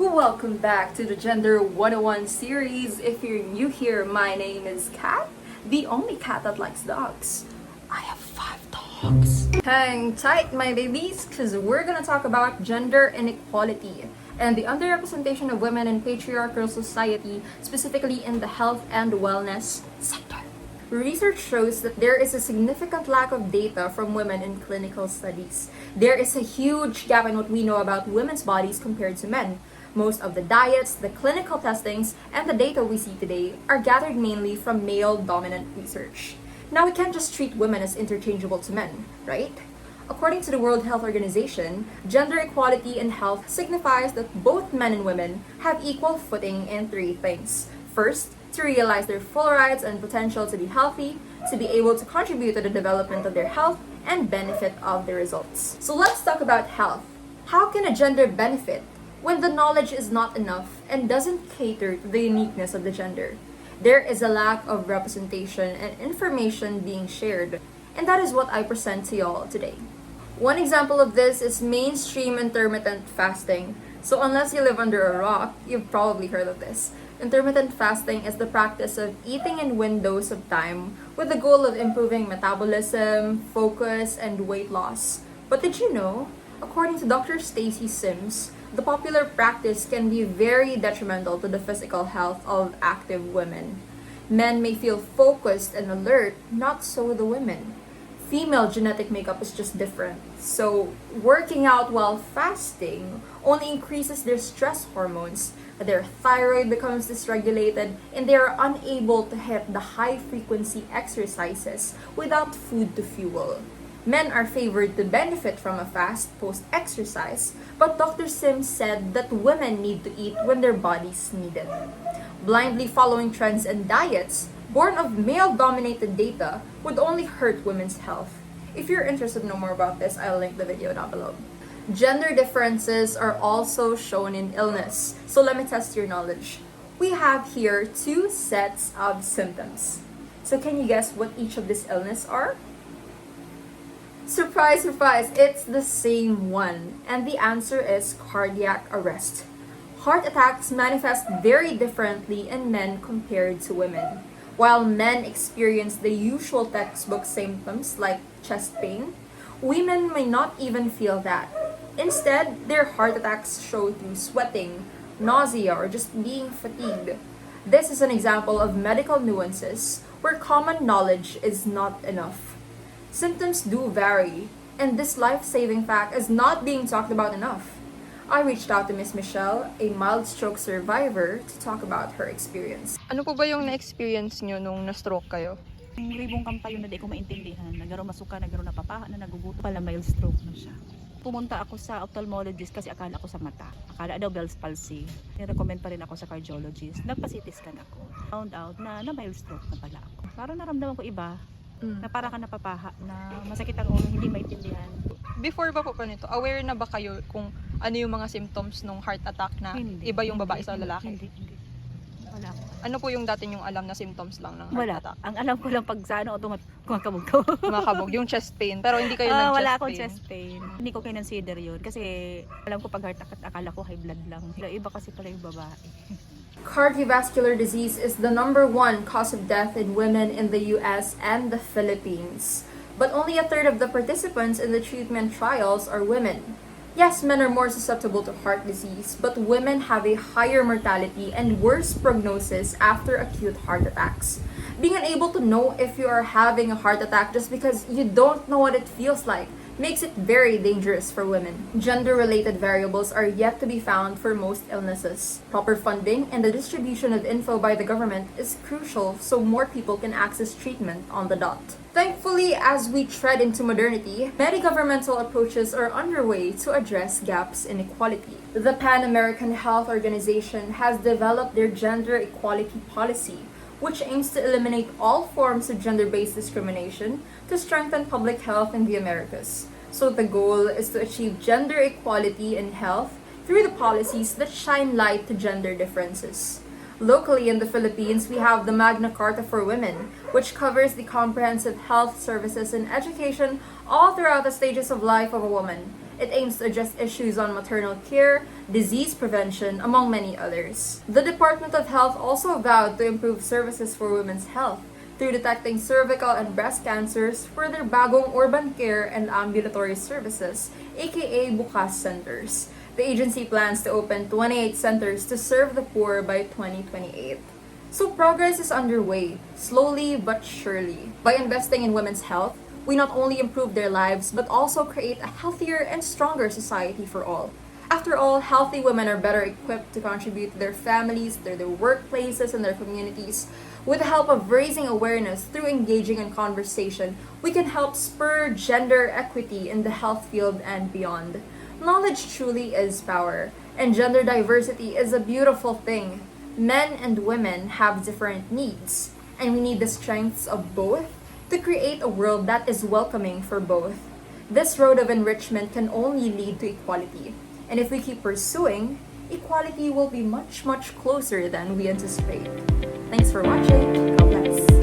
Welcome back to the Gender 101 series. If you're new here, my name is Kat, the only cat that likes dogs. I have 5 dogs. Hang tight, my babies, because we're gonna talk about gender inequality and the underrepresentation of women in patriarchal society, specifically in the health and wellness sector. Research shows that there is a significant lack of data from women in clinical studies. There is a huge gap in what we know about women's bodies compared to men. Most of the diets, the clinical testings, and the data we see today are gathered mainly from male-dominant research. Now, we can't just treat women as interchangeable to men, right? According to the World Health Organization, gender equality in health signifies that both men and women have equal footing in 3 things. First, to realize their full rights and potential to be healthy, to be able to contribute to the development of their health, and benefit of the results. So let's talk about health. How can a gender benefit when the knowledge is not enough and doesn't cater to the uniqueness of the gender? There is a lack of representation and information being shared, and that is what I present to y'all today. One example of this is mainstream intermittent fasting. So unless you live under a rock, you've probably heard of this. Intermittent fasting is the practice of eating in windows of time with the goal of improving metabolism, focus, and weight loss. But did you know, according to Dr. Stacy Sims, the popular practice can be very detrimental to the physical health of active women. Men may feel focused and alert, not so the women. Female genetic makeup is just different. So, working out while fasting only increases their stress hormones. Their thyroid becomes dysregulated, and they are unable to hit the high-frequency exercises without food to fuel. Men are favored to benefit from a fast post-exercise, but Dr. Sims said that women need to eat when their bodies need it. Blindly following trends and diets born of male-dominated data would only hurt women's health. If you're interested to know more about this, I'll link the video down below. Gender differences are also shown in illness, so let me test your knowledge. We have here 2 sets of symptoms. So can you guess what each of these illnesses are? Surprise, surprise, it's the same one, and the answer is cardiac arrest. Heart attacks manifest very differently in men compared to women. While men experience the usual textbook symptoms like chest pain, women may not even feel that. Instead, their heart attacks show through sweating, nausea, or just being fatigued. This is an example of medical nuances where common knowledge is not enough. Symptoms do vary, and this life-saving fact is not being talked about enough. I reached out to Miss Michelle, a mild stroke survivor, to talk about her experience. Ano po ba yung na-experience nyo nung na-stroke kayo? Yung ribong kampayo na di ko maintindihan, nagkaroon masuka, nagkaroon napapaha, na naguguto pala, mild stroke na siya. Pumunta ako sa ophthalmologist kasi akala ko sa mata. Akala daw Bell's palsy. Nirecommend pa rin ako sa cardiologist. Nagpa-CT scan ako. Found out na mild stroke na pala ako. Parang naramdaman ko iba, na para ka napapaha, na masakit ang ulo, hindi maintindihan. Before ba po nito, aware na ba kayo kung ano yung mga symptoms ng heart attack na iba yung babae sa lalaki? Hindi. Wala ko. Ano po yung dati yung alam na symptoms lang ng heart Wala. attack? Ang alam ko lang pag sa ano, kumakabog ko. Makabog, yung chest pain. Pero hindi kayo ng chest wala akong pain? chest pain. Hindi ko kinonsider yun. Kasi alam ko pag heart attack, akala ko high blood lang. Iba kasi pala yung babae. Cardiovascular disease is the #1 cause of death in women in the US and the Philippines. But only a third of the participants in the treatment trials are women. Yes, men are more susceptible to heart disease, but women have a higher mortality and worse prognosis after acute heart attacks. Being unable to know if you are having a heart attack just because you don't know what it feels like makes it very dangerous for women. Gender-related variables are yet to be found for most illnesses. Proper funding and the distribution of info by the government is crucial so more people can access treatment on the dot. Thankfully, as we tread into modernity, many governmental approaches are underway to address gaps in equality. The Pan-American Health Organization has developed their gender equality policy, which aims to eliminate all forms of gender-based discrimination to strengthen public health in the Americas. So the goal is to achieve gender equality in health through the policies that shine light to gender differences. Locally in the Philippines, we have the Magna Carta for Women, which covers the comprehensive health services and education all throughout the stages of life of a woman. It aims to address issues on maternal care, disease prevention, among many others. The Department of Health also vowed to improve services for women's health through detecting cervical and breast cancers for their bagong urban care and ambulatory services, aka Bukas Centers. The agency plans to open 28 centers to serve the poor by 2028. So progress is underway, slowly but surely. By investing in women's health, we not only improve their lives but also create a healthier and stronger society for all. After all, healthy women are better equipped to contribute to their families, to their workplaces, and their communities. With the help of raising awareness through engaging in conversation, we can help spur gender equity in the health field and beyond. Knowledge truly is power, and gender diversity is a beautiful thing. Men and women have different needs, and we need the strengths of both to create a world that is welcoming for both. This road of enrichment can only lead to equality, and if we keep pursuing, equality will be much, much closer than we anticipate. Thanks for watching. God bless.